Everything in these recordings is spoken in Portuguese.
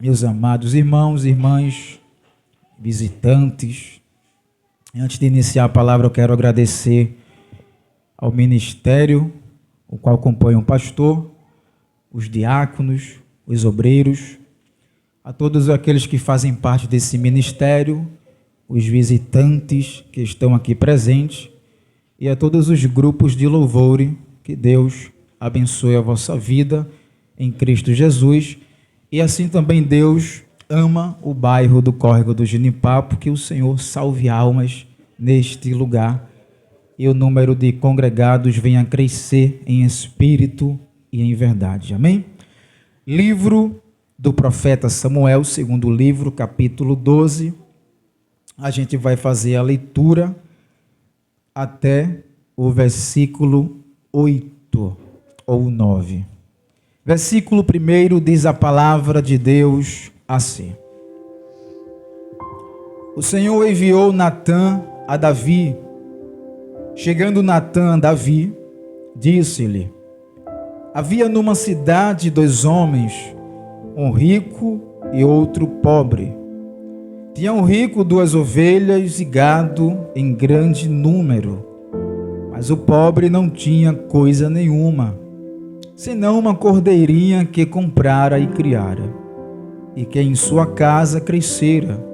Meus amados irmãos e irmãs, visitantes, antes de iniciar a palavra, eu quero agradecer ao ministério, o qual acompanha o pastor, os diáconos, os obreiros, a todos aqueles que fazem parte desse ministério, os visitantes que estão aqui presentes e a todos os grupos de louvor. Que Deus abençoe a vossa vida em Cristo Jesus. E assim também Deus ama o bairro do Córrego do Genipapo, que o Senhor salve almas neste lugar e o número de congregados venha a crescer em espírito e em verdade. Amém? Livro do profeta Samuel, segundo livro, capítulo 12. A gente vai fazer a leitura até o versículo 8 ou 9. Versículo 1 diz a palavra de Deus assim: O Senhor enviou Natã a Davi. Chegando Natã a Davi, disse-lhe: Havia numa cidade 2 homens, um rico e outro pobre. Tinha um rico 2 ovelhas e gado em grande número, mas o pobre não tinha coisa nenhuma, senão uma cordeirinha que comprara e criara, e que em sua casa crescera,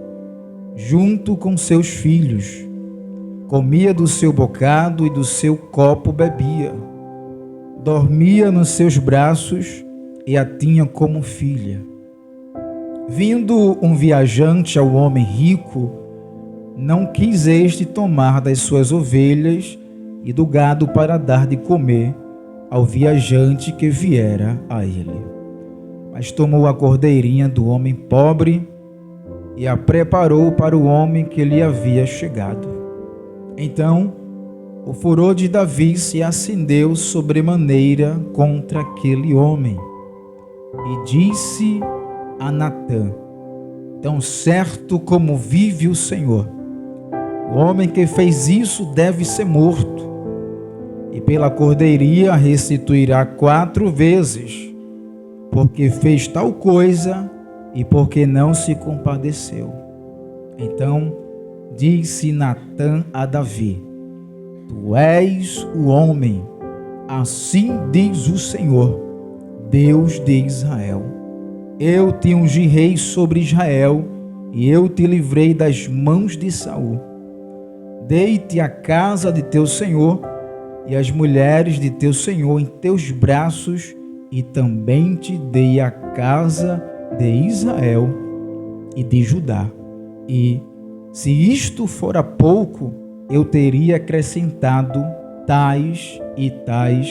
junto com seus filhos. Comia do seu bocado e do seu copo bebia. Dormia nos seus braços e a tinha como filha. Vindo um viajante ao homem rico, não quis este tomar das suas ovelhas e do gado para dar de comer ao viajante que viera a ele. Mas tomou a cordeirinha do homem pobre e a preparou para o homem que lhe havia chegado. Então, o furor de Davi se acendeu sobremaneira contra aquele homem. E disse a Natã: Tão certo como vive o Senhor, o homem que fez isso deve ser morto, e pela cordeirinha restituirá 4 vezes, porque fez tal coisa e porque não se compadeceu. Então disse Natã a Davi: Tu és o homem, assim diz o Senhor, Deus de Israel. Eu te ungi rei sobre Israel, e eu te livrei das mãos de Saul. Dei-te a casa de teu senhor e as mulheres de teu senhor em teus braços, e também te dei a casa de Israel e de Judá. E, se isto fora pouco, eu teria acrescentado tais e tais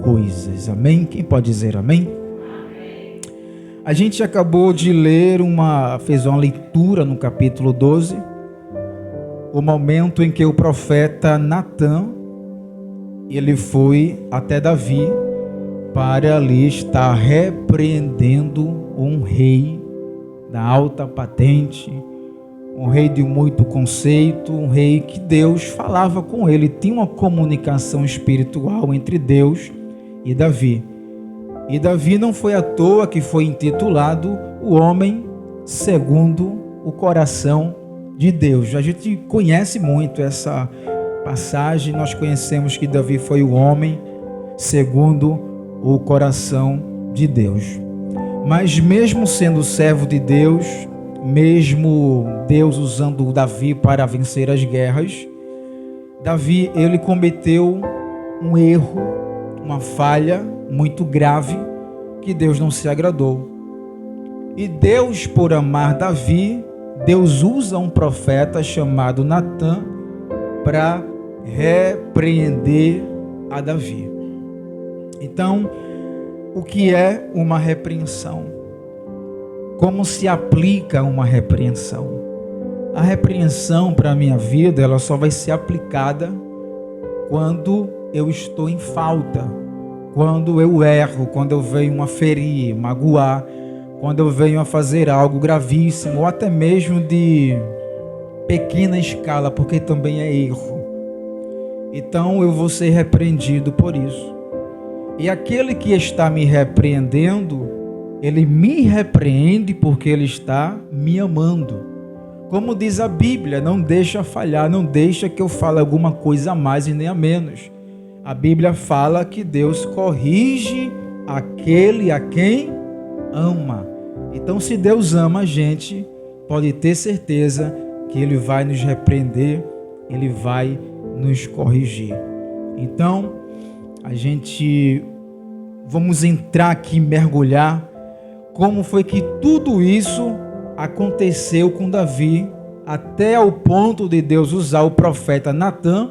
coisas. Amém? Quem pode dizer amém? Amém. A gente acabou de ler fez uma leitura no capítulo 12, o momento em que o profeta Natã, ele foi até Davi para ali estar repreendendo um rei da alta patente, um rei de muito conceito, um rei que Deus falava com ele, tinha uma comunicação espiritual entre Deus e Davi. E Davi não foi à toa que foi intitulado o homem segundo o coração de Deus. A gente conhece muito essa passagem, nós conhecemos que Davi foi o homem segundo o coração de Deus. Mas mesmo sendo servo de Deus, mesmo Deus usando Davi para vencer as guerras, Davi, ele cometeu um erro, uma falha muito grave, que Deus não se agradou. E Deus, por amar Davi, Deus usa um profeta chamado Natã para repreender a Davi. Então, o que é uma repreensão? Como se aplica uma repreensão? A repreensão para a minha vida, ela só vai ser aplicada quando eu estou em falta, quando eu erro, quando eu venho a ferir, magoar, quando eu venho a fazer algo gravíssimo, ou até mesmo de pequena escala, porque também é erro. Então eu vou ser repreendido por isso. E aquele que está me repreendendo, Ele me repreende porque Ele está me amando. Como diz a Bíblia, não deixa falhar, não deixa que eu fale alguma coisa a mais e nem a menos. A Bíblia fala que Deus corrige aquele a quem ama. Então, se Deus ama a gente, pode ter certeza que Ele vai nos repreender, Ele vai nos corrigir. Então, vamos entrar aqui, mergulhar, como foi que tudo isso aconteceu com Davi, até ao ponto de Deus usar o profeta Natã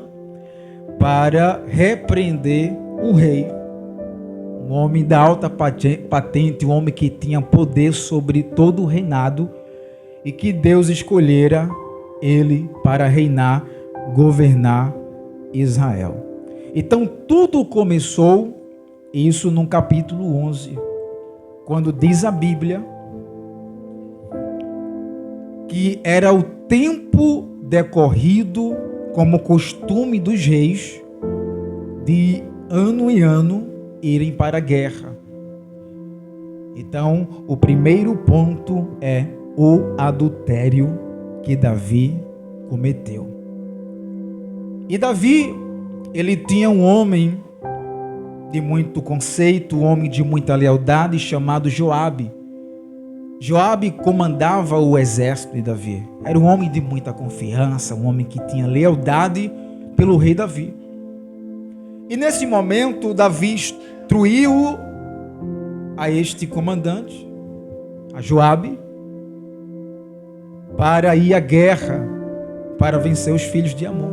para repreender o rei. Um homem da alta patente, um homem que tinha poder sobre todo o reinado e que Deus escolhera ele para reinar, governar Israel. Então tudo começou, isso no capítulo 11, quando diz a Bíblia que era o tempo decorrido, como costume dos reis, de ano em ano irem para a guerra. Então, o primeiro ponto é o adultério que Davi cometeu. E Davi, ele tinha um homem de muito conceito, um homem de muita lealdade, chamado Joabe. Joabe comandava o exército de Davi. Era um homem de muita confiança, um homem que tinha lealdade pelo rei Davi. E nesse momento, Davi instruiu a este comandante, a Joabe, para ir à guerra, para vencer os filhos de Amon.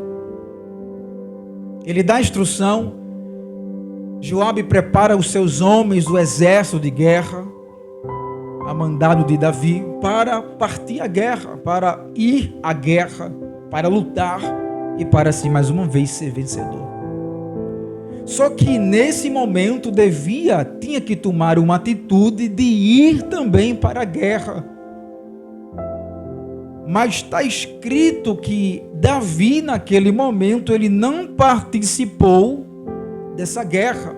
Ele dá a instrução, Joabe prepara os seus homens do exército de guerra, a mandado de Davi, para partir à guerra, para ir à guerra, para lutar e para assim mais uma vez ser vencedor. Só que nesse momento tinha que tomar uma atitude de ir também para a guerra. Mas está escrito que Davi naquele momento ele não participou dessa guerra.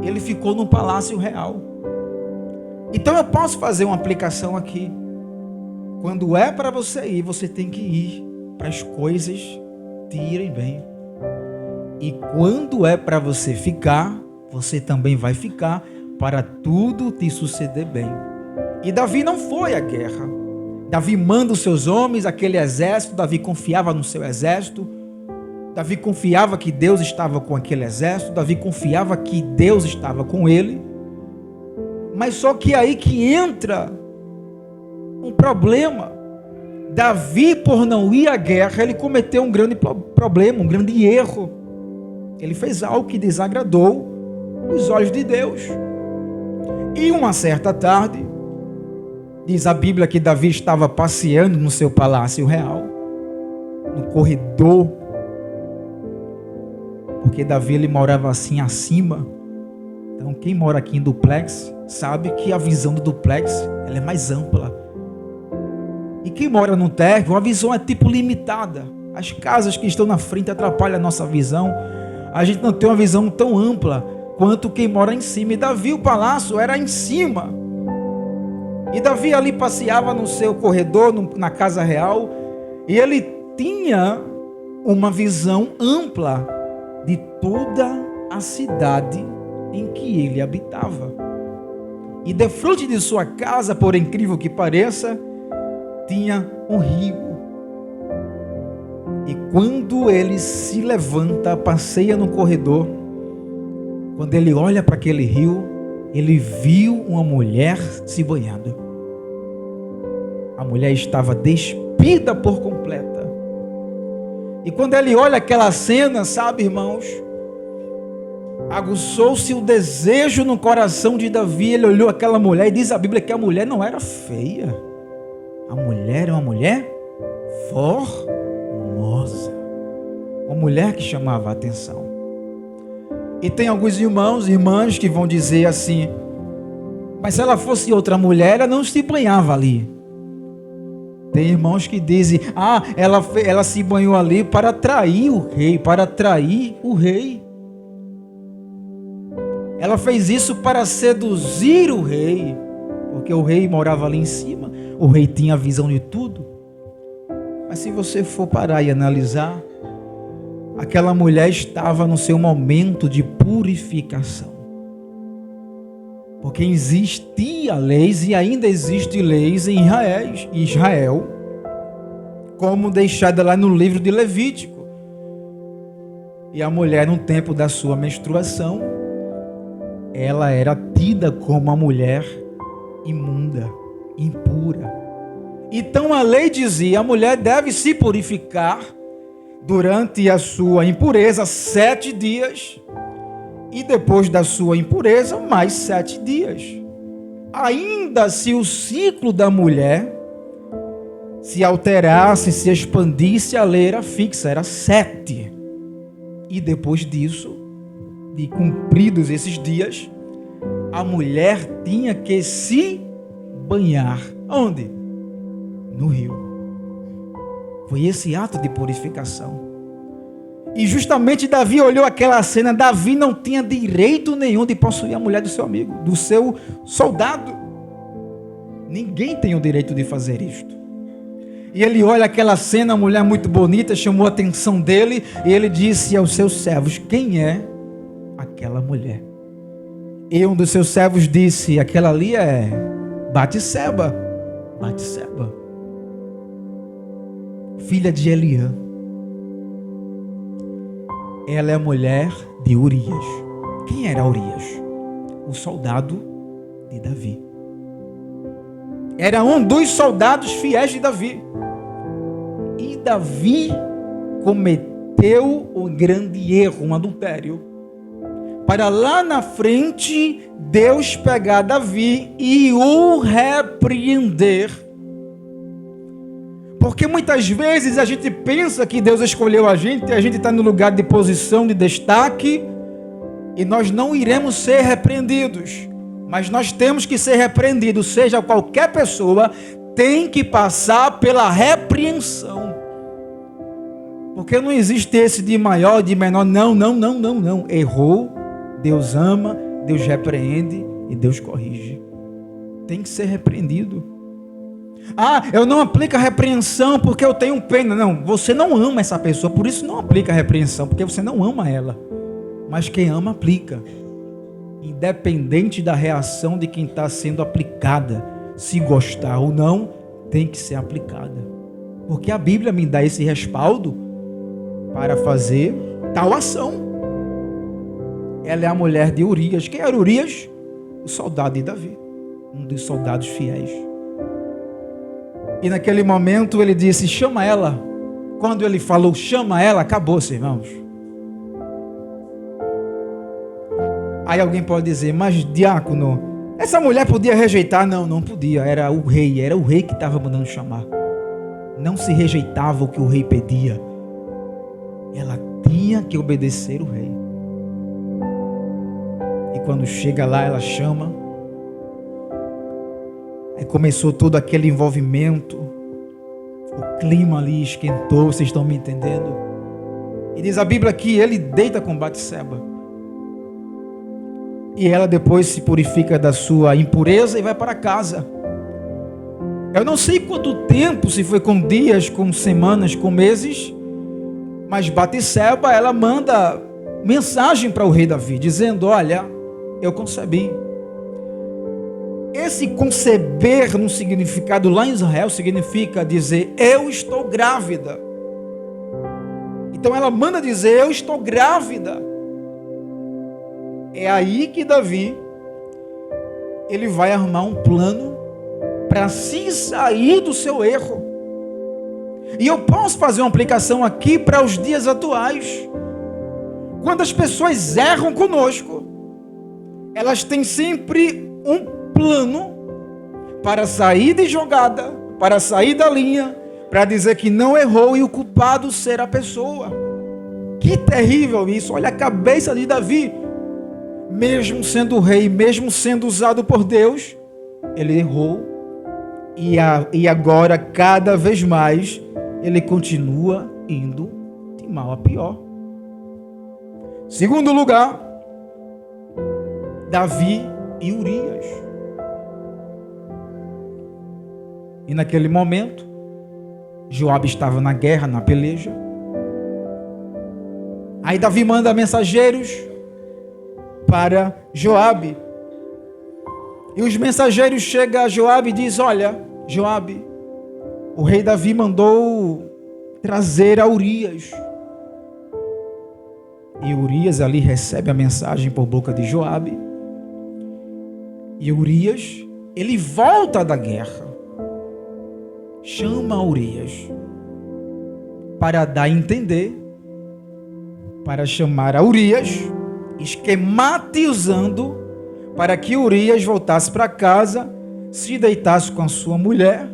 Ele ficou no palácio real. Então eu posso fazer uma aplicação aqui. Quando é para você ir, você tem que ir para as coisas te irem bem. E quando é para você ficar, você também vai ficar para tudo te suceder bem. E Davi não foi à guerra. Davi manda os seus homens, aquele exército. Davi confiava no seu exército. Davi confiava que Deus estava com aquele exército. Davi confiava que Deus estava com ele. Mas só que aí que entra um problema. Davi, por não ir à guerra, ele cometeu um grande problema, um grande erro. Ele fez algo que desagradou os olhos de Deus. E uma certa tarde, diz a Bíblia que Davi estava passeando no seu palácio real, no corredor, porque Davi ele morava assim acima. Então quem mora aqui em duplex sabe que a visão do duplex ela é mais ampla. E quem mora no térreo, a visão é tipo limitada. As casas que estão na frente atrapalham a nossa visão. A gente não tem uma visão tão ampla quanto quem mora em cima. E Davi, o palácio era em cima. E Davi ali passeava no seu corredor, na casa real. E ele tinha uma visão ampla de toda a cidade em que ele habitava. E defronte de sua casa, por incrível que pareça, tinha um rio. E quando ele se levanta, passeia no corredor, quando ele olha para aquele rio, ele viu uma mulher se banhando. A mulher estava despida por completa. E quando ele olha aquela cena, sabe, irmãos, aguçou-se o desejo no coração de Davi. Ele olhou aquela mulher e diz a Bíblia que a mulher não era feia. A mulher é uma mulher formosa. Uma mulher que chamava a atenção. E tem alguns irmãos e irmãs que vão dizer assim: mas se ela fosse outra mulher, ela não se banhava ali. Tem irmãos que dizem: ela se banhou ali para atrair o rei, para atrair o rei. Ela fez isso para seduzir o rei, porque o rei morava ali em cima, o rei tinha a visão de tudo. Mas se você for parar e analisar, aquela mulher estava no seu momento de purificação. Porque existia leis e ainda existem leis em Israel, como deixada lá no livro de Levítico. E a mulher, no tempo da sua menstruação, ela era tida como uma mulher imunda, impura. Então a lei dizia: a mulher deve se purificar durante a sua impureza 7 dias, e depois da sua impureza mais 7 dias. Ainda se o ciclo da mulher se alterasse, se expandisse, a lei era fixa, era 7. E depois disso, de cumpridos esses dias, a mulher tinha que se banhar. Onde? No rio. Foi esse ato de purificação. E justamente Davi olhou aquela cena. Davi não tinha direito nenhum de possuir a mulher do seu amigo, do seu soldado. Ninguém tem o direito de fazer isto. E ele olha aquela cena, a mulher muito bonita, chamou a atenção dele, e ele disse aos seus servos: quem é aquela mulher? E um dos seus servos disse: aquela ali é Batseba, filha de Eliã. Ela é a mulher de Urias. Quem era Urias? O soldado de Davi. Era um dos soldados fiéis de Davi. E Davi cometeu um grande erro, um adultério, para lá na frente Deus pegar Davi e o repreender. Porque muitas vezes a gente pensa que Deus escolheu a gente está no lugar de posição, de destaque, e nós não iremos ser repreendidos. Mas nós temos que ser repreendidos, seja qualquer pessoa, tem que passar pela repreensão. Porque não existe esse de maior, de menor, não. Errou, Deus ama, Deus repreende e Deus corrige. Tem que ser repreendido. Eu não aplico a repreensão porque eu tenho pena. Não, você não ama essa pessoa, por isso não aplica a repreensão, porque você não ama ela. Mas quem ama, aplica. Independente da reação de quem está sendo aplicada, se gostar ou não, tem que ser aplicada. Porque a Bíblia me dá esse respaldo para fazer tal ação. Ela é a mulher de Urias. Quem era Urias? O soldado de Davi, um dos soldados fiéis. E naquele momento ele disse: chama ela. Quando ele falou chama ela, acabou-se, irmãos. Aí alguém pode dizer: mas diácono, essa mulher podia rejeitar? Não podia, era o rei que estava mandando chamar. Não se rejeitava o que o rei pedia, ela tinha que obedecer o rei. E quando chega lá, ela chama. Aí começou todo aquele envolvimento, o clima ali esquentou, vocês estão me entendendo? E diz a Bíblia que ele deita com Batseba. E ela depois se purifica da sua impureza e vai para casa. Eu não sei quanto tempo, se foi com dias, com semanas, com meses, mas Batseba, ela manda mensagem para o rei Davi, dizendo: olha, eu concebi. Esse conceber no significado lá em Israel significa dizer: eu estou grávida. Então ela manda dizer: eu estou grávida. É aí que Davi, ele vai armar um plano para se sair do seu erro. E eu posso fazer uma aplicação aqui para os dias atuais. Quando as pessoas erram conosco, elas têm sempre um plano para sair de jogada, para sair da linha, para dizer que não errou e o culpado ser a pessoa. Que terrível isso! Olha a cabeça de Davi. Mesmo sendo rei, mesmo sendo usado por Deus, ele errou. E agora, cada vez mais, ele continua indo de mal a pior. Segundo lugar, Davi e Urias. E naquele momento, Joabe estava na guerra, na peleja. Aí Davi manda mensageiros para Joabe. E os mensageiros chegam a Joabe e dizem: olha, Joabe, o rei Davi mandou trazer a Urias. E Urias ali recebe a mensagem por boca de Joabe. E Urias, ele volta da guerra. Chama Urias para dar a entender, para chamar a Urias, esquematizando para que Urias voltasse para casa, se deitasse com a sua mulher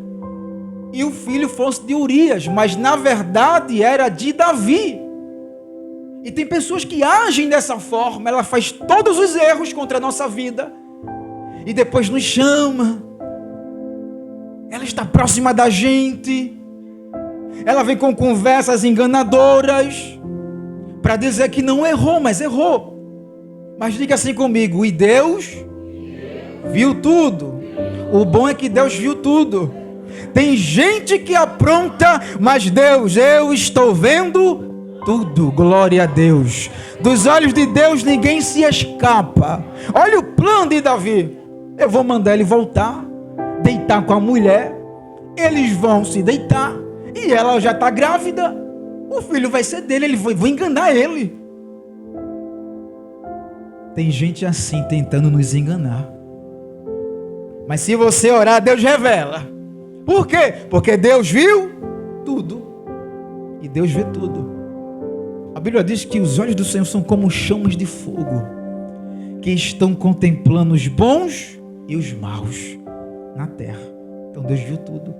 e o filho fosse de Urias, mas na verdade era de Davi. E tem pessoas que agem dessa forma, ela faz todos os erros contra a nossa vida e depois nos chama. Ela está próxima da gente, ela vem com conversas enganadoras para dizer que não errou, mas errou. Mas diga assim comigo: e Deus viu tudo. O bom é que Deus viu tudo. Tem gente que apronta, mas Deus, eu estou vendo tudo. Glória a Deus. Dos olhos de Deus ninguém se escapa. Olha o plano de Davi. Eu vou mandar ele voltar, deitar com a mulher. Eles vão se deitar e ela já está grávida. O filho vai ser dele, vou enganar ele. Tem gente assim tentando nos enganar. Mas se você orar, Deus revela. Por quê? Porque Deus viu tudo. E Deus vê tudo. A Bíblia diz que os olhos do Senhor são como chamas de fogo, que estão contemplando os bons e os maus na terra. Então Deus viu tudo.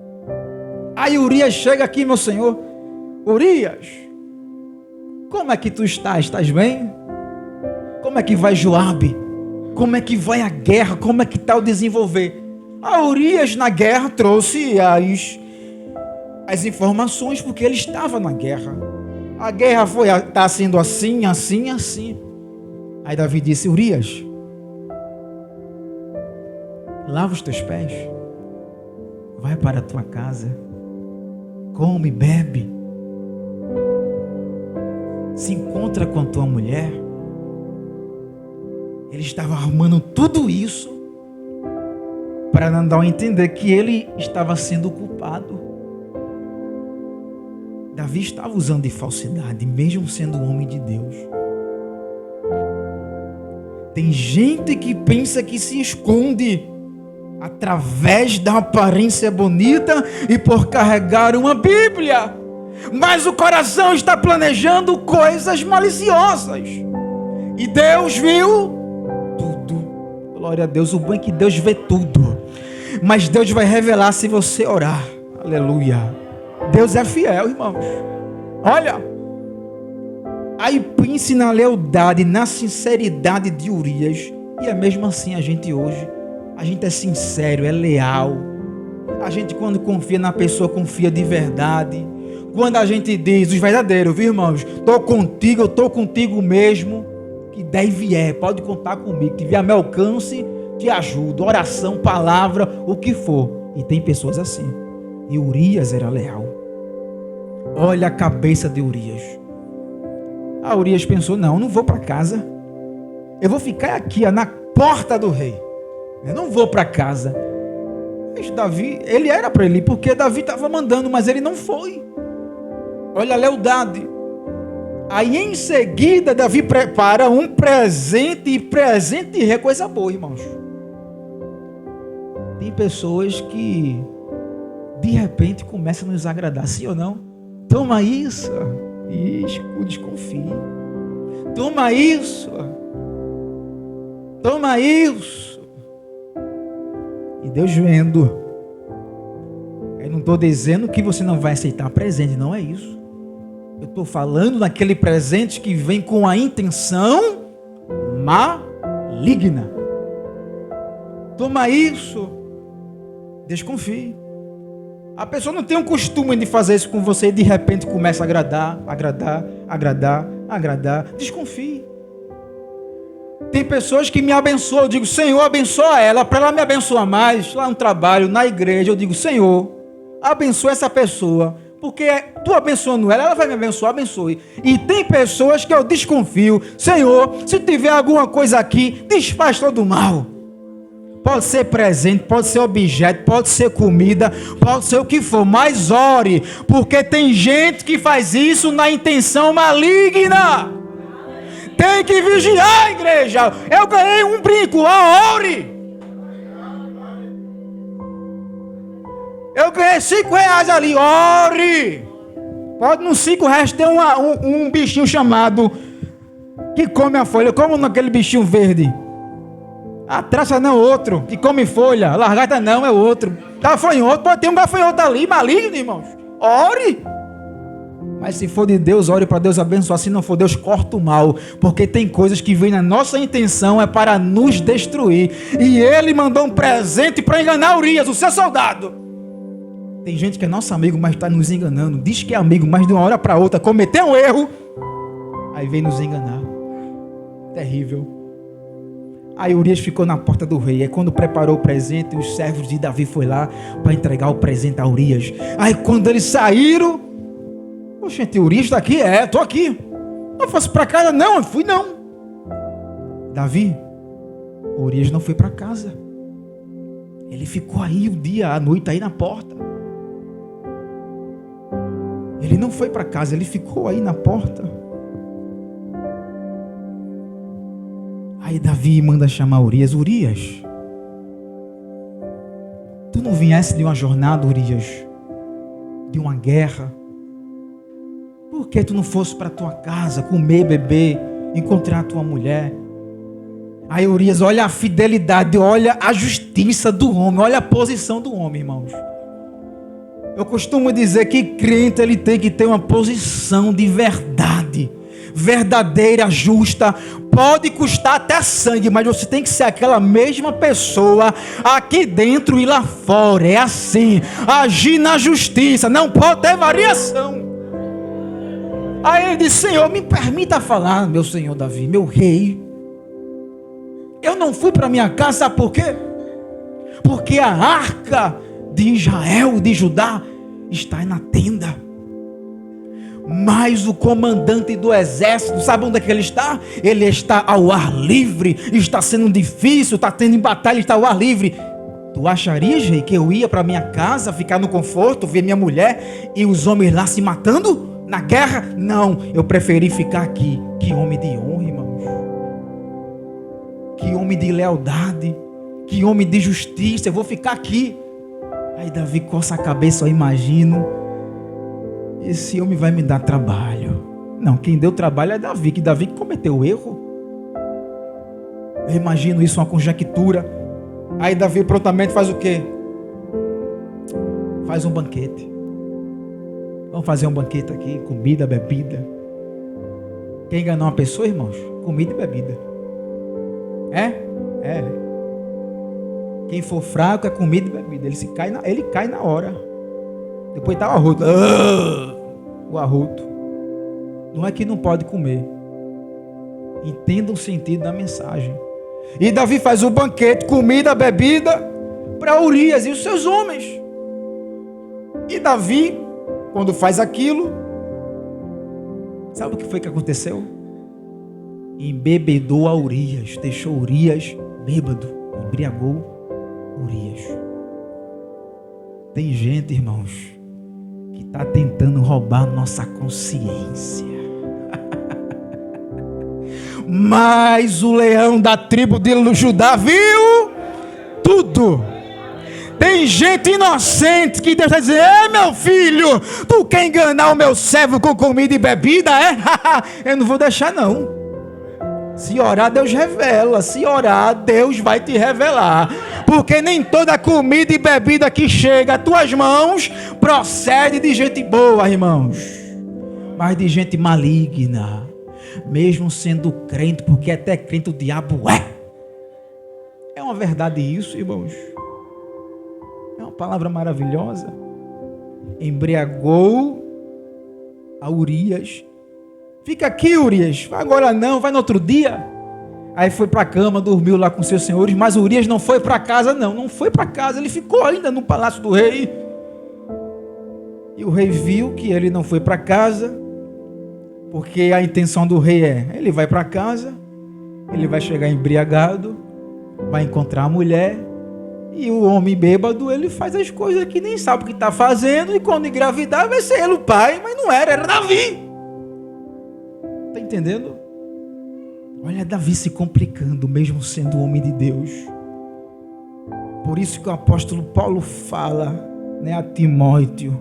Aí Urias chega aqui, meu Senhor. Urias, como é que tu estás? Estás bem? Como é que vai Joabe? Como é que vai a guerra? Como é que está o desenvolver? A Urias na guerra trouxe as informações, porque ele estava na guerra. A guerra está sendo assim, assim, assim. Aí Davi disse: Urias, lava os teus pés, vai para a tua casa, come, bebe, se encontra com a tua mulher. Ele estava arrumando tudo isso para não dar a entender que ele estava sendo culpado. Davi estava usando de falsidade, mesmo sendo um homem de Deus. Tem gente que pensa que se esconde através da aparência bonita e por carregar uma Bíblia, mas o coração está planejando coisas maliciosas. E Deus viu tudo. Glória a Deus. O bom é que Deus vê tudo, mas Deus vai revelar se você orar. Aleluia. Deus é fiel, irmãos. Olha, aí pense na lealdade, na sinceridade de Urias. E é mesmo assim a gente hoje. A gente é sincero, é leal. A gente, quando confia na pessoa, confia de verdade. Quando a gente diz os verdadeiros, viu, irmãos? Estou contigo, eu estou contigo mesmo. Que der e vier, pode contar comigo. Que vier a meu alcance, te ajudo. Oração, palavra, o que for. E tem pessoas assim. E Urias era leal. Olha a cabeça de Urias. A Urias pensou: não vou para casa. Eu vou ficar aqui na porta do rei. Eu não vou para casa. Mas Davi, ele era para ele ir, porque Davi estava mandando, mas ele não foi. Olha a lealdade. Aí em seguida Davi prepara um presente, e presente é coisa boa, irmãos. Tem pessoas que de repente começam a nos agradar, sim ou não? Toma isso. Desconfie. Toma isso. Toma isso. E Deus vendo. Eu não estou dizendo que você não vai aceitar presente, não é isso. Eu estou falando daquele presente que vem com a intenção maligna. Toma isso. Desconfie. A pessoa não tem um costume de fazer isso com você e de repente começa a agradar. Desconfie. Tem pessoas que me abençoam, eu digo, Senhor, abençoa ela, para ela me abençoar mais, lá no trabalho, na igreja, eu digo, Senhor, abençoa essa pessoa, porque tu abençoando ela, ela vai me abençoar, abençoe. E tem pessoas que eu desconfio, Senhor, se tiver alguma coisa aqui, desfaz todo o mal. Pode ser presente, pode ser objeto, pode ser comida, pode ser o que for, mas ore, porque tem gente que faz isso na intenção maligna. Tem que vigiar, igreja. Eu ganhei um brinco, ore. Eu ganhei R$5 ali, ore. Pode nos R$5 ter um bichinho chamado que come a folha. Como naquele bichinho verde? A traça não, outro. Que come folha. A largata não, é outro. Gafanhoto, pode ter um gafanhoto ali, maligno, irmãos. Ore. Mas se for de Deus, ore para Deus abençoar. Se não for Deus, corta o mal. Porque tem coisas que vêm na nossa intenção, é para nos destruir. E ele mandou um presente para enganar Urias, o seu soldado. Tem gente que é nosso amigo, mas está nos enganando. Diz que é amigo, mas de uma hora para outra cometeu um erro. Aí vem nos enganar. Terrível. Aí Urias ficou na porta do rei. Aí quando preparou o presente, os servos de Davi foram lá para entregar o presente a Urias. Aí quando eles saíram, gente, Urias está aqui? Estou aqui. Não fosse para casa? Não, eu fui não. Davi, Urias não foi para casa. Ele ficou aí o dia, a noite aí na porta. Ele não foi para casa, ele ficou aí na porta. Aí Davi manda chamar Urias. Urias, tu não viesse de uma jornada, Urias, de uma guerra? Por que tu não fosse para tua casa, comer, beber, encontrar a tua mulher? Aí Urias, olha a fidelidade, olha a justiça do homem, olha a posição do homem, irmãos. Eu costumo dizer que crente, ele tem que ter uma posição de verdade, verdadeira, justa. Pode custar até sangue, mas você tem que ser aquela mesma pessoa aqui dentro e lá fora. É assim, agir na justiça, não pode ter variação. Aí ele disse, Senhor, me permita falar, meu senhor Davi, meu rei. Eu não fui para minha casa, sabe por quê? Porque a arca de Israel, de Judá, está na tenda. Mas o comandante do exército, sabe onde é que ele está? Ele está ao ar livre. Está sendo difícil, está tendo batalha, está ao ar livre. Tu acharias, rei, que eu ia para minha casa, ficar no conforto, ver minha mulher e os homens lá se matando na guerra? Não, eu preferi ficar aqui. Que homem de honra, irmãos. Que homem de lealdade. Que homem de justiça. Eu vou ficar aqui. Aí Davi coça a cabeça, eu imagino. Esse homem vai me dar trabalho. Não, quem deu trabalho é Davi, que Davi cometeu o erro. Eu imagino isso, uma conjectura. Aí Davi prontamente faz o quê? Faz um banquete. Vamos fazer um banquete aqui, comida, bebida. Quer enganar uma pessoa, irmãos? Comida e bebida. É. Quem for fraco é comida e bebida. Ele cai na hora. Depois está o arroto. O arroto. Não é que não pode comer. Entenda o sentido da mensagem. E Davi faz o banquete, comida, bebida, para Urias e os seus homens. E Davi, quando faz aquilo, sabe o que foi que aconteceu? Embebedou a Urias, deixou Urias bêbado, embriagou Urias. Tem gente, irmãos, que está tentando roubar nossa consciência. Mas o leão da tribo de Judá viu tudo. Tem gente inocente que Deus vai dizer: meu filho, tu quer enganar o meu servo com comida e bebida, é? Eu não vou deixar não. Se orar, Deus revela. Se orar, Deus vai te revelar. Porque nem toda comida e bebida que chega às tuas mãos procede de gente boa, irmãos, mas de gente maligna. Mesmo sendo crente, porque até crente o diabo é. É uma verdade isso, irmãos. É uma palavra maravilhosa. Embriagou a Urias. Fica aqui, Urias. Agora não, vai no outro dia. Aí foi para a cama, dormiu lá com seus senhores, mas Urias não foi para casa não foi para casa, ele ficou ainda no palácio do rei. E o rei viu que ele não foi para casa, porque a intenção do rei ele vai para casa, ele vai chegar embriagado, vai encontrar a mulher, e o homem bêbado, ele faz as coisas que nem sabe o que está fazendo, e quando engravidar vai ser ele o pai, mas não era Davi. Está entendendo? Olha Davi se complicando, mesmo sendo homem de Deus. Por isso que o apóstolo Paulo fala, a Timóteo,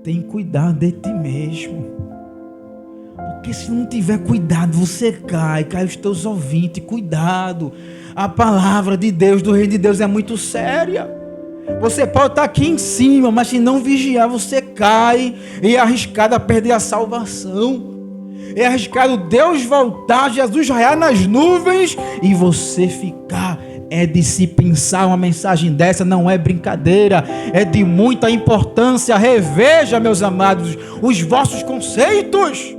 tem cuidado de ti mesmo. Porque se não tiver cuidado, você cai os teus ouvintes, cuidado. A palavra de Deus, do reino de Deus é muito séria. Você pode estar aqui em cima, mas se não vigiar, você cai e é arriscado a perder a salvação. É arriscado Deus voltar, Jesus raiar nas nuvens e você ficar. É de se pensar uma mensagem dessa, não é brincadeira, é de muita importância. Reveja, meus amados, os vossos conceitos.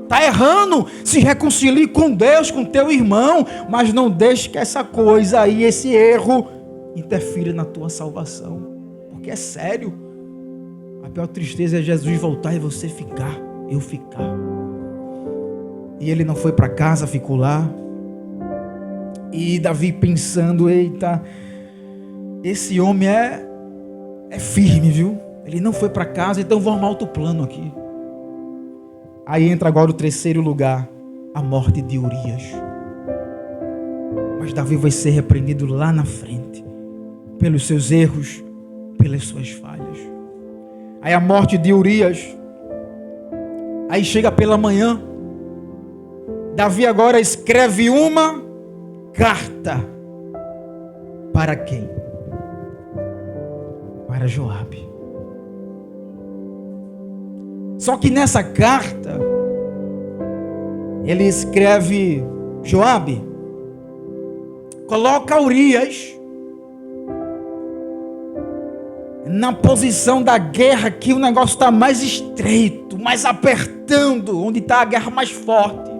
Está errando, se reconcilie com Deus, com teu irmão, mas não deixe que essa coisa aí, esse erro, interfira na tua salvação, porque é sério. A pior tristeza é Jesus voltar e você ficar, eu ficar. E ele não foi para casa, ficou lá. E Davi pensando, eita, esse homem é firme, viu? Ele não foi para casa, então vou armar outro plano aqui. Aí entra agora o terceiro lugar, a morte de Urias. Mas Davi vai ser repreendido lá na frente, pelos seus erros, pelas suas falhas. Aí a morte de Urias. Aí chega pela manhã, Davi agora escreve uma carta. Para quem? Para Joabe. Só que nessa carta, ele escreve: Joabe, coloca Urias na posição da guerra, que o negócio está mais estreito, mais apertando, onde está a guerra mais forte.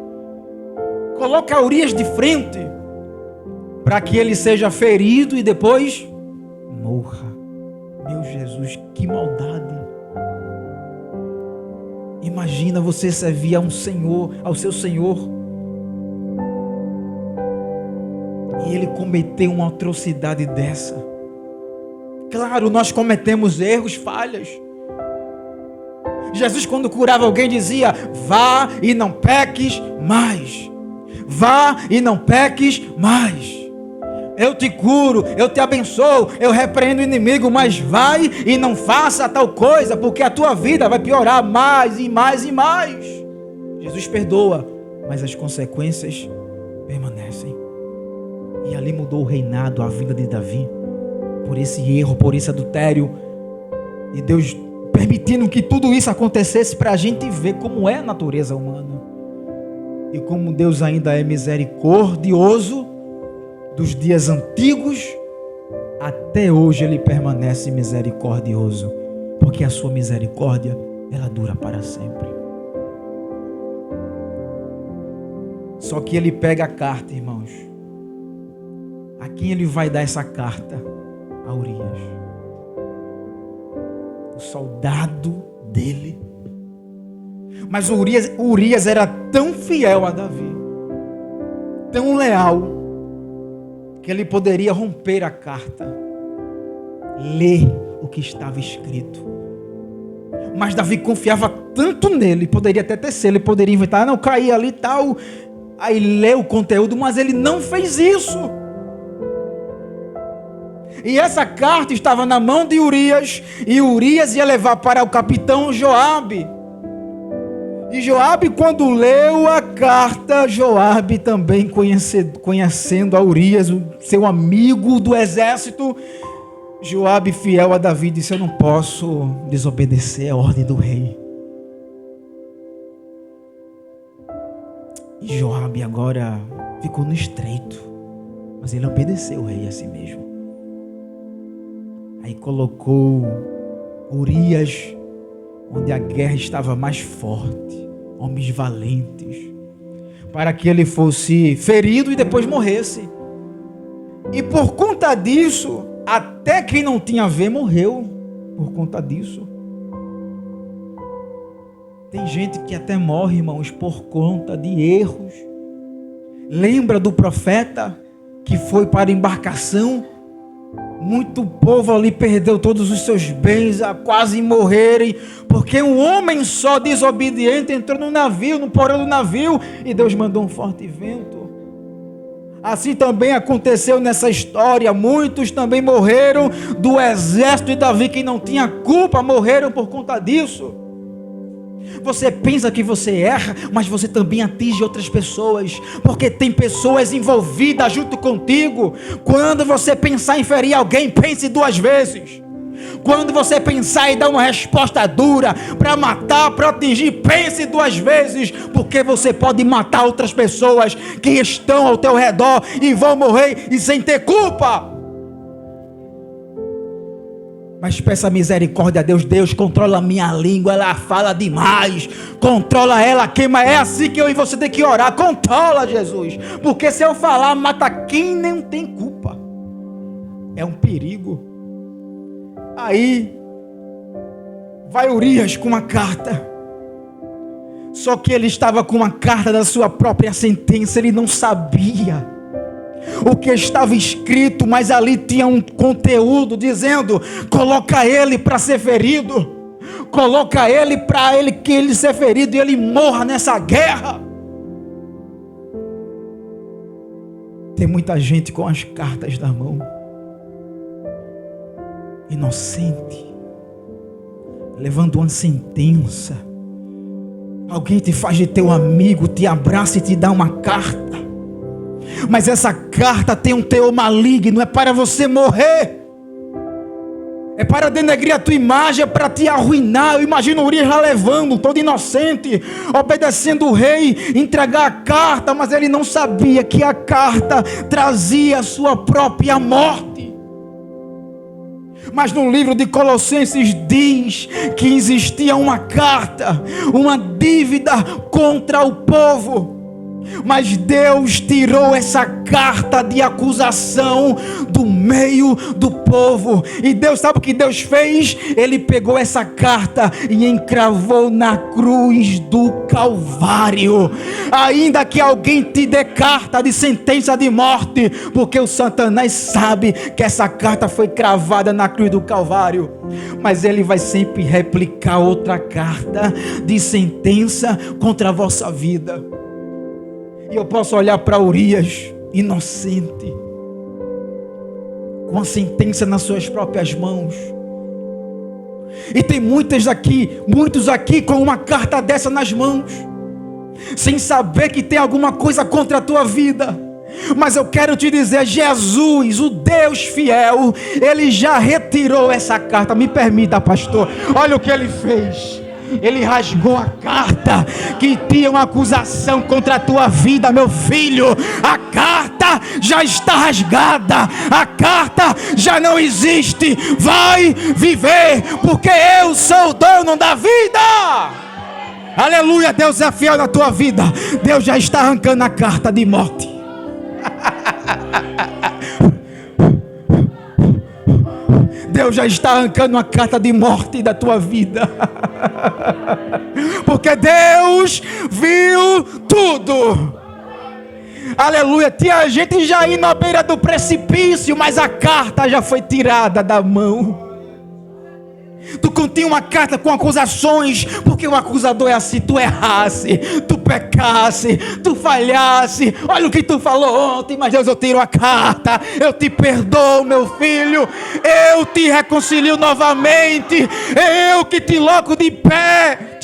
Coloca Urias de frente, para que ele seja ferido e depois morra. Meu Jesus, que maldade! Imagina você servir ao seu Senhor, e ele cometeu uma atrocidade dessa. Claro, nós cometemos erros, falhas. Jesus, quando curava alguém, dizia: vá e não peques mais. Vá e não peques mais. Eu te curo, eu te abençoo, eu repreendo o inimigo, mas vai e não faça tal coisa, porque a tua vida vai piorar mais e mais e mais. Jesus perdoa, mas as consequências permanecem. E ali mudou o reinado, a vida de Davi, por esse erro, por esse adultério. E Deus permitindo que tudo isso acontecesse para a gente ver como é a natureza humana. E como Deus ainda é misericordioso, dos dias antigos, até hoje ele permanece misericordioso, porque a sua misericórdia, ela dura para sempre. Só que ele pega a carta, irmãos. A quem ele vai dar essa carta? A Urias, o soldado dele. Mas Urias era tão fiel a Davi, tão leal, que ele poderia romper a carta, ler o que estava escrito. Mas Davi confiava tanto nele, poderia até tecer, ele poderia inventar, não, cair ali e tal, aí ler o conteúdo, mas ele não fez isso. E essa carta estava na mão de Urias, e Urias ia levar para o capitão Joabe. E Joabe, quando leu a carta, Joabe também conhecendo a Urias, o seu amigo do exército, Joabe, fiel a Davi, disse: eu não posso desobedecer a ordem do rei. E Joabe agora ficou no estreito, mas ele obedeceu o rei a si mesmo. Aí colocou Urias onde a guerra estava mais forte, homens valentes. para que ele fosse ferido e depois morresse. E por conta disso, até quem não tinha a ver morreu por conta disso. Tem gente que até morre, irmãos, por conta de erros. Lembra do profeta que foi para a embarcação? Muito povo ali perdeu todos os seus bens, a quase morrerem, porque um homem só desobediente entrou no navio, no porão do navio, e Deus mandou um forte vento. Assim também aconteceu nessa história. Muitos também morreram do exército de Davi, que não tinha culpa, morreram por conta disso. Você pensa que você erra, mas você também atinge outras pessoas, porque tem pessoas envolvidas junto contigo. Quando você pensar em ferir alguém, pense duas vezes. Quando você pensar em dar uma resposta dura para matar, para atingir, pense duas vezes, porque você pode matar outras pessoas que estão ao teu redor e vão morrer e sem ter culpa. Mas peça misericórdia a Deus. Deus, controla a minha língua, ela fala demais. Controla ela, queima. É assim que eu e você tem que orar. Controla, Jesus. Porque se eu falar, mata quem não tem culpa. É um perigo. Aí, vai Urias com uma carta. Só que ele estava com uma carta da sua própria sentença. Ele não sabia o que estava escrito, mas ali tinha um conteúdo dizendo: coloca ele para ser ferido, coloca ele para que ele ser ferido e ele morra nessa guerra. Tem muita gente com as cartas na mão, inocente, levando uma sentença. Alguém te faz de teu amigo, te abraça e te dá uma carta, mas essa carta tem um teor maligno. É para você morrer, é para denegrir a tua imagem, é para te arruinar. Eu imagino Urias lá levando, todo inocente, obedecendo o rei, entregar a carta, mas ele não sabia que a carta trazia a sua própria morte. Mas no livro de Colossenses diz que existia uma carta, uma dívida contra o povo. Mas Deus tirou essa carta de acusação do meio do povo. E Deus, sabe o que Deus fez? Ele pegou essa carta e encravou na cruz do Calvário. Ainda que alguém te dê carta de sentença de morte, porque o Satanás sabe que essa carta foi cravada na cruz do Calvário, mas ele vai sempre replicar outra carta de sentença contra a vossa vida. E eu posso olhar para Urias, inocente, com a sentença nas suas próprias mãos. E tem muitos aqui com uma carta dessa nas mãos, sem saber que tem alguma coisa contra a tua vida. Mas eu quero te dizer, Jesus, o Deus fiel, Ele já retirou essa carta. Me permita, pastor, olha o que Ele fez. Ele rasgou a carta que tinha uma acusação contra a tua vida, meu filho. A carta já está rasgada, a carta já não existe. Vai viver, porque eu sou o dono da vida. Aleluia, Deus é fiel na tua vida. Deus já está arrancando a carta de morte. Deus já está arrancando uma carta de morte da tua vida. Porque Deus viu tudo. Aleluia. Tinha gente já indo à beira do precipício, mas a carta já foi tirada da mão. Tu continha uma carta com acusações, porque o acusador é assim: tu errasse, tu pecasse, tu falhasse. Olha o que tu falou ontem, mas Deus, eu tiro a carta, eu te perdoo, meu filho, eu te reconcilio novamente, eu que te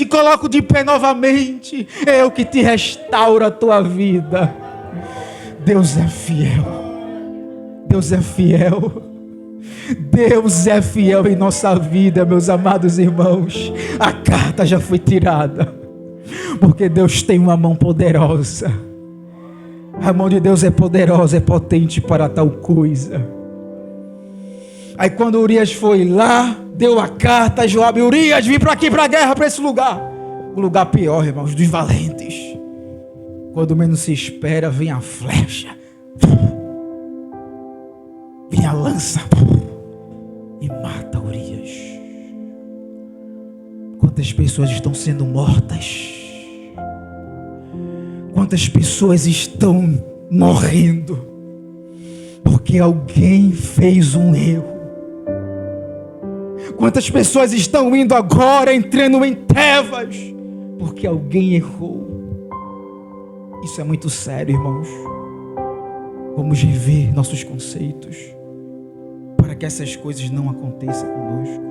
coloco de pé novamente, eu que te restauro a tua vida. Deus é fiel, Deus é fiel. Deus é fiel em nossa vida, meus amados irmãos. A carta já foi tirada, porque Deus tem uma mão poderosa. A mão de Deus é poderosa, é potente para tal coisa. Aí quando Urias foi lá, deu a carta a Joabe: Urias, vim para aqui, para a guerra, para esse lugar. O lugar pior, irmãos, dos valentes. Quando menos se espera, vem a flecha, vem a lança e mata Urias. Quantas pessoas estão sendo mortas? Quantas pessoas estão morrendo porque alguém fez um erro? Quantas pessoas estão indo agora, entrando em trevas porque alguém errou? Isso é muito sério, irmãos. Vamos rever nossos conceitos para que essas coisas não aconteçam conosco.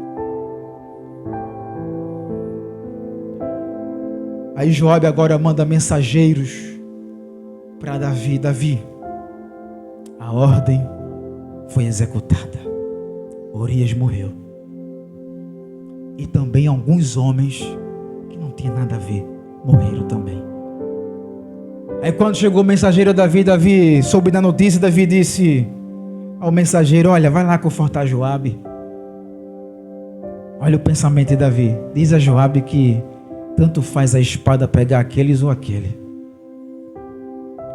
Aí Joabe agora manda mensageiros para Davi. Davi, a ordem foi executada. Urias morreu. E também alguns homens que não tinham nada a ver morreram também. Aí quando chegou o mensageiro a Davi, Davi soube da notícia. Davi disse ao mensageiro: olha, vai lá confortar Joabe. Olha o pensamento de Davi. Diz a Joabe que tanto faz a espada pegar aqueles ou aquele.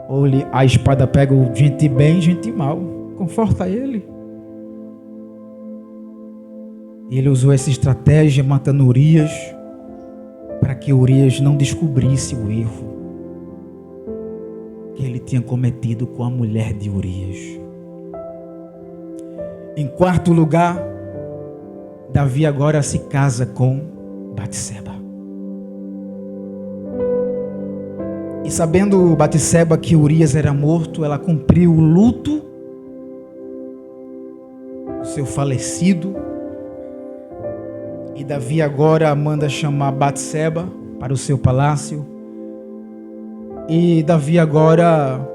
Ou a espada pega gente bem, gente mal. Conforta ele. Ele usou essa estratégia matando Urias para que Urias não descobrisse o erro que ele tinha cometido com a mulher de Urias. Em quarto lugar, Davi agora se casa com Batseba. E sabendo Batseba que Urias era morto, ela cumpriu o luto do seu falecido. E Davi agora manda chamar Batseba para o seu palácio. E Davi agora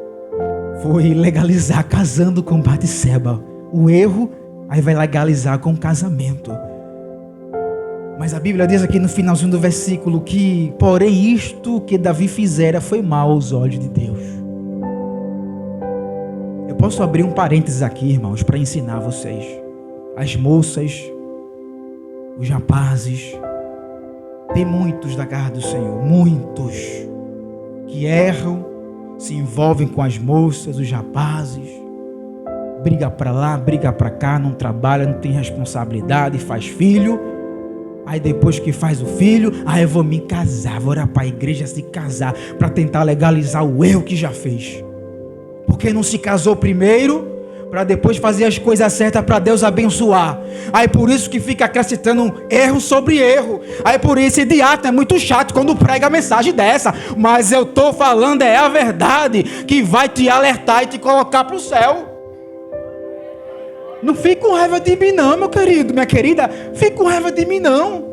foi legalizar casando com Batseba. O erro, aí vai legalizar com casamento. Mas a Bíblia diz aqui no finalzinho do versículo que, porém, isto que Davi fizera foi mal aos olhos de Deus. Eu posso abrir um parênteses aqui, irmãos, para ensinar vocês. As moças, os rapazes, tem muitos da casa do Senhor, muitos, que erram, se envolvem com as moças, os rapazes, briga para lá, briga para cá, não trabalha, não tem responsabilidade, faz filho. Aí depois que faz o filho, aí eu vou me casar, vou orar para a igreja se casar, para tentar legalizar o erro que já fez. Porque não se casou primeiro, para depois fazer as coisas certas para Deus abençoar. Aí por isso que fica acrescentando erro sobre erro. Aí por isso esse diácono é muito chato quando prega a mensagem dessa. Mas eu estou falando é a verdade que vai te alertar e te colocar para o céu. Não fique com raiva de mim não, meu querido, minha querida. Fique com raiva de mim não.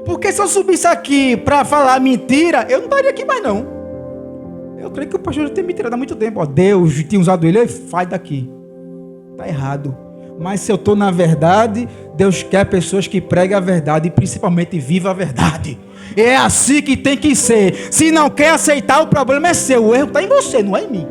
Porque se eu subisse aqui para falar mentira, eu não estaria aqui mais não. Eu creio que o pastor já tem me tirado há muito tempo. Ó, Deus tinha usado ele, faz daqui. Está errado. Mas se eu estou na verdade, Deus quer pessoas que preguem a verdade e principalmente vivam a verdade. É assim que tem que ser. Se não quer aceitar, o problema é seu. O erro está em você, não é em mim.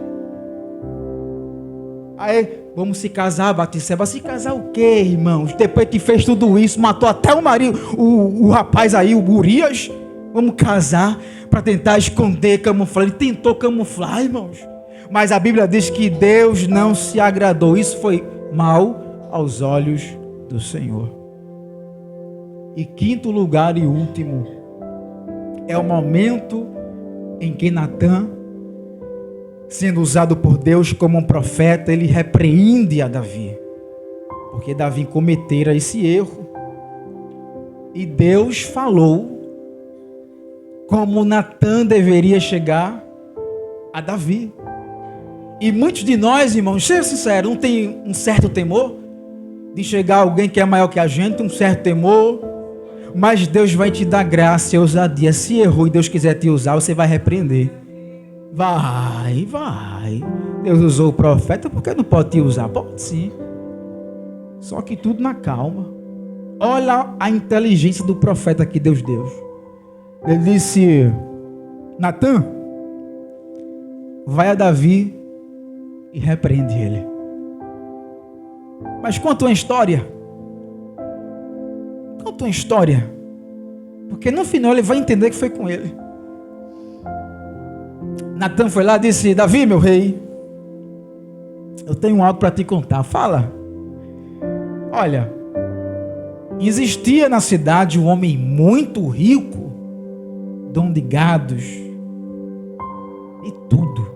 Aí, vamos se casar, Batseba. Se casar o quê, irmãos? Depois que fez tudo isso, matou até o marido, o rapaz aí, o Urias. Vamos casar para tentar esconder, camuflar. Ele tentou camuflar, irmãos. Mas a Bíblia diz que Deus não se agradou. Isso foi mal aos olhos do Senhor. E quinto lugar e último, é o momento em que Natã, sendo usado por Deus como um profeta, ele repreende a Davi. Porque Davi cometera esse erro. E Deus falou como Natã deveria chegar a Davi. E muitos de nós, irmãos, seja sincero, não tem um certo temor de chegar alguém que é maior que a gente, um certo temor, mas Deus vai te dar graça e ousadia. Se errou e Deus quiser te usar, você vai repreender. Vai. Deus usou o profeta, porque não pode te usar? Pode sim. Só que tudo na calma. Olha a inteligência do profeta que Deus deu. Ele disse: Natã, vai a Davi e repreende ele. Mas conta uma história. Porque no final ele vai entender que foi com ele. Natan foi lá e disse: Davi, meu rei, eu tenho algo para te contar. Fala. Olha, existia na cidade um homem muito rico, dono de gados e tudo,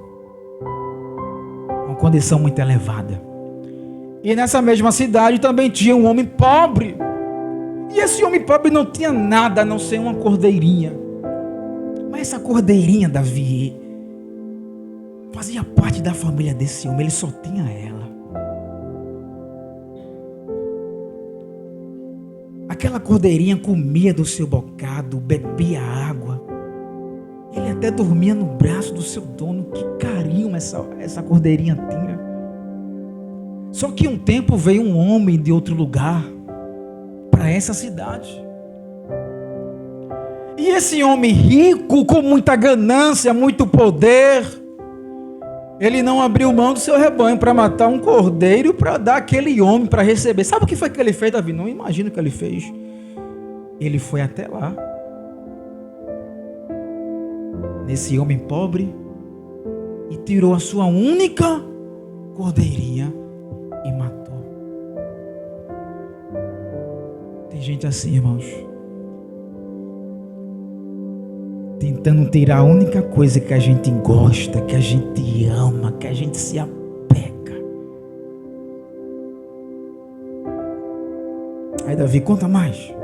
uma condição muito elevada. E nessa mesma cidade também tinha um homem pobre. E esse homem pobre não tinha nada a não ser uma cordeirinha. Mas essa cordeirinha, Davi, fazia parte da família desse homem, ele só tinha ela. Aquela cordeirinha comia do seu bocado, bebia água. Ele até dormia no braço do seu dono. Que carinho essa cordeirinha tinha. Só que um tempo veio um homem de outro lugar para essa cidade. E esse homem rico, com muita ganância, muito poder, ele não abriu mão do seu rebanho para matar um cordeiro para dar aquele homem para receber. Sabe o que foi que ele fez, Davi? Não imagino o que ele fez. Ele foi até lá, nesse homem pobre, e tirou a sua única cordeirinha e matou. Tem gente assim, irmãos, tentando tirar a única coisa que a gente gosta, que a gente ama, que a gente se apega. Aí Davi, conta mais.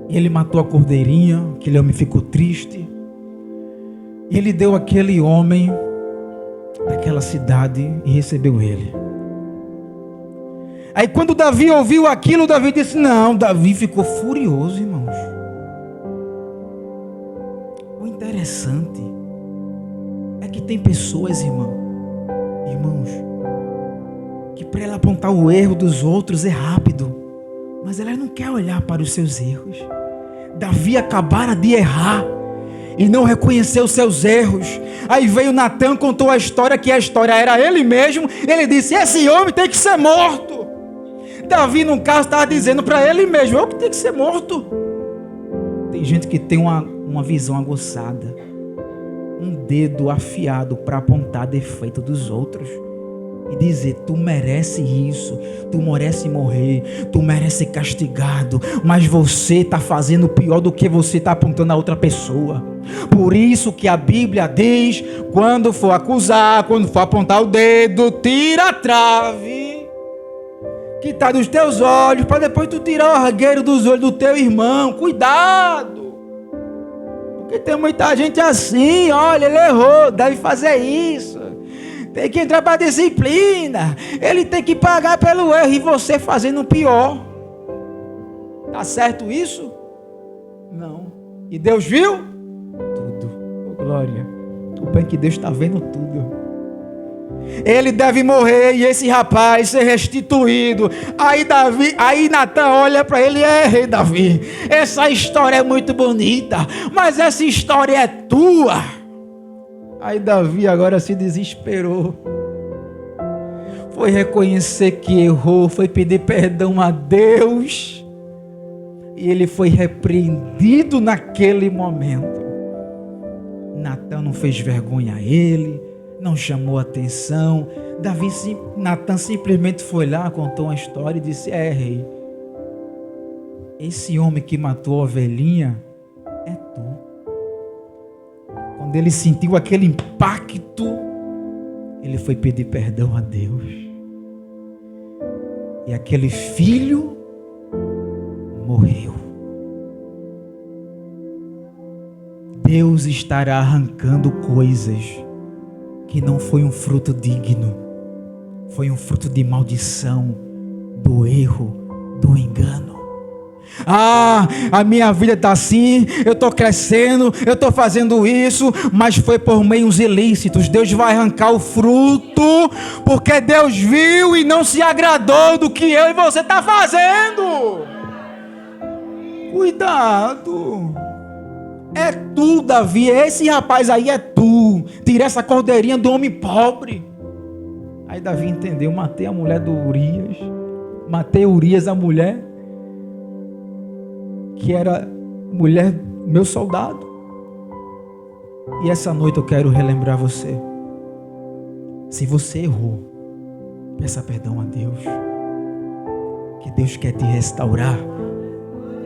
E ele matou a cordeirinha, aquele homem ficou triste. E ele deu aquele homem daquela cidade e recebeu ele. Aí quando Davi ouviu aquilo, Davi disse: não, Davi ficou furioso, irmãos. O interessante é que tem pessoas, irmãos, que para ela apontar o erro dos outros é rápido, mas ela não quer olhar para os seus erros. Davi acabara de errar e não reconheceu os seus erros. Aí veio Natan, contou a história, que a história era ele mesmo. Ele disse: esse homem tem que ser morto. Davi, no caso, estava dizendo para ele mesmo: eu que tenho que ser morto. Tem gente que tem uma visão aguçada, um dedo afiado para apontar defeito dos outros e dizer: tu merece isso, tu merece morrer, tu merece ser castigado, mas você está fazendo pior do que você está apontando a outra pessoa. Por isso que a Bíblia diz: quando for acusar, quando for apontar o dedo, tira a trave que está dos teus olhos, para depois tu tirar o argueiro dos olhos do teu irmão. Cuidado, porque tem muita gente assim. Olha, ele errou, deve fazer isso, tem que entrar para a disciplina, ele tem que pagar pelo erro, e você fazendo pior. Tá certo isso? Não. E Deus viu tudo. Oh, glória. O bem que Deus está vendo tudo. Ele deve morrer e esse rapaz ser restituído. Aí Natan olha para ele: rei Davi, essa história é muito bonita, mas essa história é tua. Aí Davi agora se desesperou. Foi reconhecer que errou, foi pedir perdão a Deus. E ele foi repreendido naquele momento. Natan não fez vergonha a ele, não chamou atenção. Natan simplesmente foi lá, contou uma história e disse: rei, esse homem que matou a ovelhinha é tu. Quando ele sentiu aquele impacto, ele foi pedir perdão a Deus. E aquele filho morreu. Deus estará arrancando coisas que não foi um fruto digno, foi um fruto de maldição, do erro, do engano. A minha vida está assim, eu estou crescendo, eu estou fazendo isso, mas foi por meios ilícitos. Deus vai arrancar o fruto, porque Deus viu e não se agradou do que eu e você está fazendo. Cuidado. É tu, Davi, esse rapaz aí é tu. Tira essa cordeirinha do homem pobre. Aí Davi entendeu: matei a mulher do Urias, matei Urias, a mulher que era mulher meu soldado. E essa noite eu quero relembrar você. Se você errou, peça perdão a Deus. Que Deus quer te restaurar,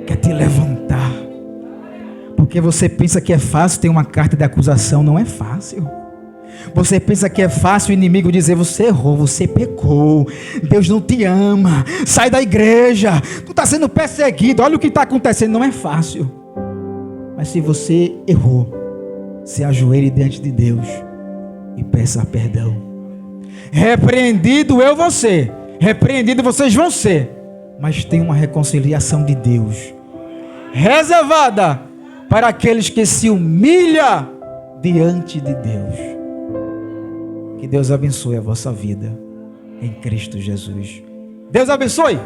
quer te levantar. Porque você pensa que é fácil ter uma carta de acusação. Não é fácil. Você pensa que é fácil o inimigo dizer: você errou, você pecou, Deus não te ama, sai da igreja, tu está sendo perseguido, olha o que está acontecendo. Não é fácil. Mas se você errou, se ajoelhe diante de Deus e peça perdão. Repreendido eu vou ser, repreendido vocês vão ser, mas tem uma reconciliação de Deus reservada para aqueles que se humilham diante de Deus. Que Deus abençoe a vossa vida em Cristo Jesus. Deus abençoe.